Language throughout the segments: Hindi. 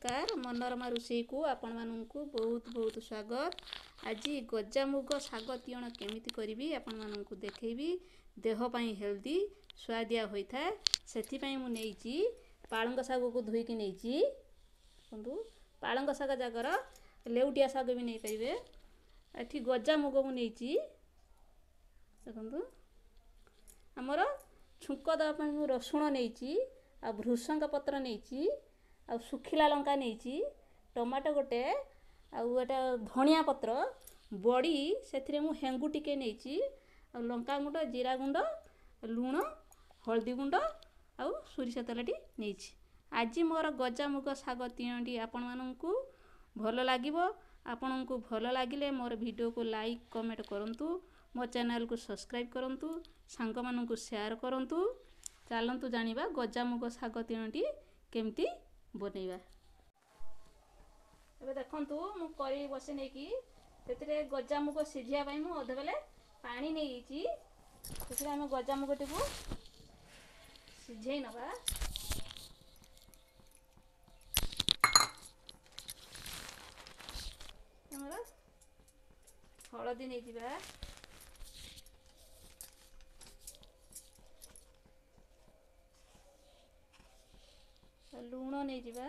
नमस्कार। मनोरमा रोषेई को आपण मानू बहुत बहुत स्वागत। आज गजा मुग साग तियण केमिति करी आपण मानू देखी देह पाई हेल्दी स्वादिया होता है। से मु नहीं पालंग साग को धोईकी नहीं पालंग साग जगार लेउटिया साग भी नहीं पारे। एठी गजा मुग मु नहीं देखु आमर छुंक देवाई रसुण नहीं आ भृषंग पत्र नहीं आ सुखिला लंका नहीं टमाटो गोटे आटा धनिया पत्र बड़ी से मु हेंगु टिके नहीं आ लंका गुंड जीरा गुंड लुण हल्दी गुंड आ सोरिष तेलटी नहीं। आज मोर गजा मुग साग तियणटी आपण मानू भल लागिबो। आपण को भल लागिले मोर वीडियो को लाइक कमेंट करंतु, मो चैनल को सब्सक्राइब करंतु, सांग मानू को शेयर करंतु। चलतु जानिबा गजा मुग साग तियणटी केमती बनैबा। एबे देखंतु मु करी बसे नै कि तेतरे गजा मुग सिझिया पई मु अध बेले पानी नै छि। तेतरे हम गजा मुगटी को सिझेई नबा। हमरा हळदी नै दिबा, लुण नहीं जीवा,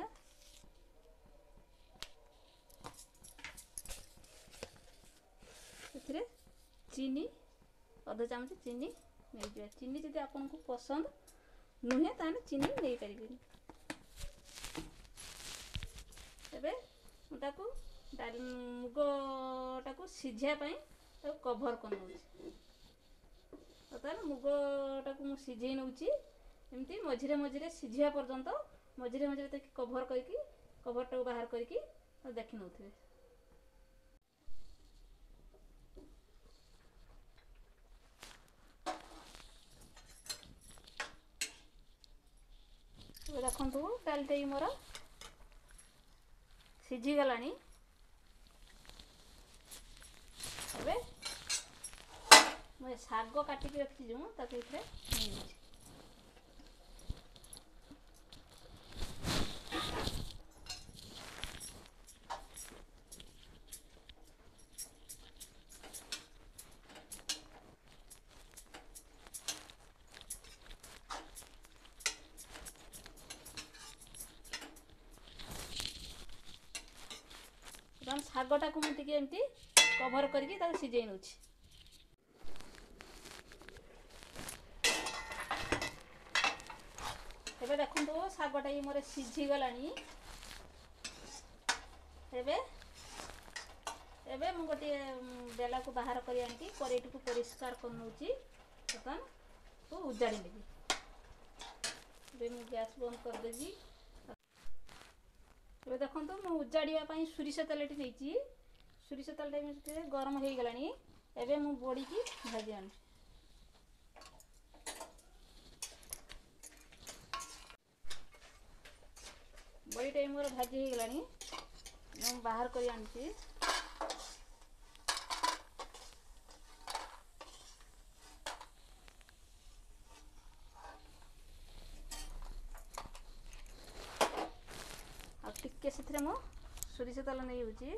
चीनी अध चामच चीनी नहीं जीवा। चीनी जदि आपन को पसंद नुहे ताने चीनी नहीं पारिबे। एबे मुटाको डाल मुगटाको सिझिया पई तो कवर कर नउछि। तार मुगटाको मु सिझेई नउछि एमती मझिरे मझिरे सिझिया पर्यंत मझिरे मझिरे तक कवर करके कवरटा बाहर करके देखि नउथिबे। देखंतु डालटे मोर सिझी गलानी। एबे मैं साग काटिकी रखी जो ताके इथे नहीं सागटा को मुझे एमती कवर करके सिझे नउछि। एबे देखंतु सागटा मोर सिझी गलानी। एबे एबे मु गोटे बेला को बाहर करी आंकी करेटी को परिष्कार कर नउछि। ततन को उजाड़ी लेबी। एबे मु गैस बंद कर देबी। एबे देखंतु मु उजाड़िया पई सोरिष तेलटी नैछि। सोरिष तेलटा में गरम हो गलानी। एबे मु बड़ी की भाजी आनी। बड़ी टाइम मोर भाजी हो गलानी। मु बाहर करी आनी। टिके से मो सोरिष तेल नहीं होची।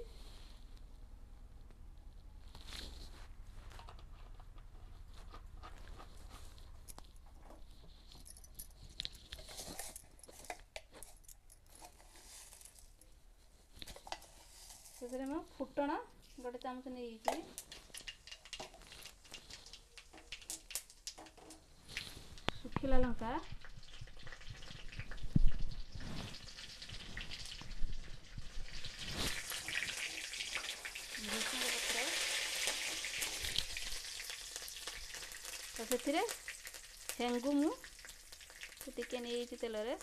से मो फुटण गोटे चामच नहीं सुखिला लंका तो से हेंगु मु टिके नहीं तेल रे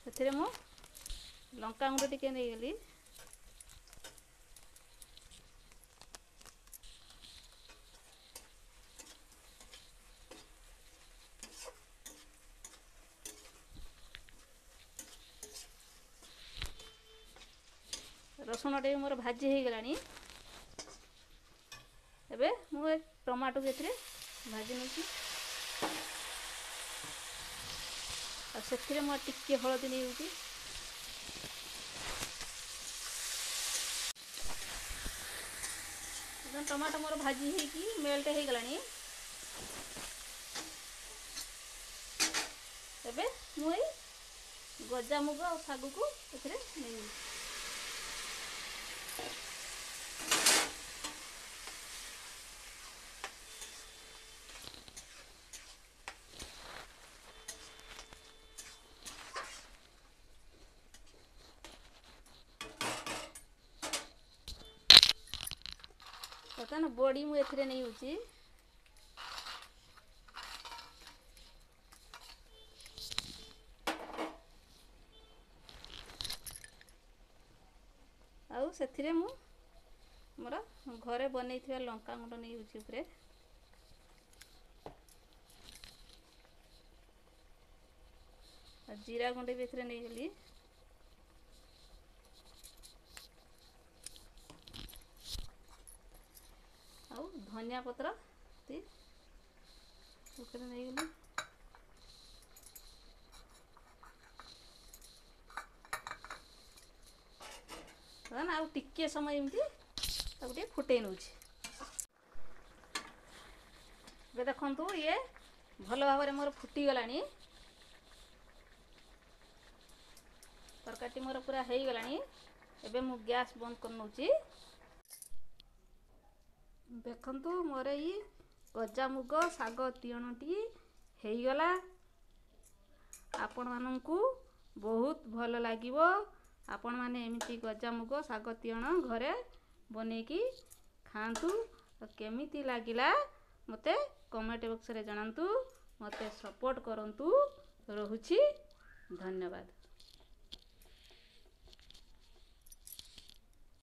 से लंका गुंड टिके नहीं गली रसुण टे मोर भाजी हो गलानी एबे मु टमाटो के भाजी नौची से मोर टिके हलदी नहीं होती टमाटो मोर भाजी हो मेल्ट हो गलानी एबे मु गजा मुग और सागु को एथिरे नहीं पता ना बॉडी मु एथिरे नहीं होची आउ सेथिरे मु मोर घरे बनै थिया लंका गुंड नहीं होची उपरे जीरा गुंड भी एथिरे नहीं गली आउ धनिया पत्र ती उपरे नहीं गली ना आउ टिके समय एमती फुटे नौची देखु ये भल भाव मोर फुटी गलानी तरकारी मोर पूरा हो गलानी एबे मु गैस बंद कर नौची देखंतु मोर ये गजा मुग साग तियणटी हो गला आपण माननकु बहुत भल लागिवो आपण माने एमिति गजा मुग साग तियण घरे बनेकी खांतु केमिति लागिला मते कमेंट बॉक्स रे जणांतु मते सपोर्ट करंतु रहुछि धन्यवाद।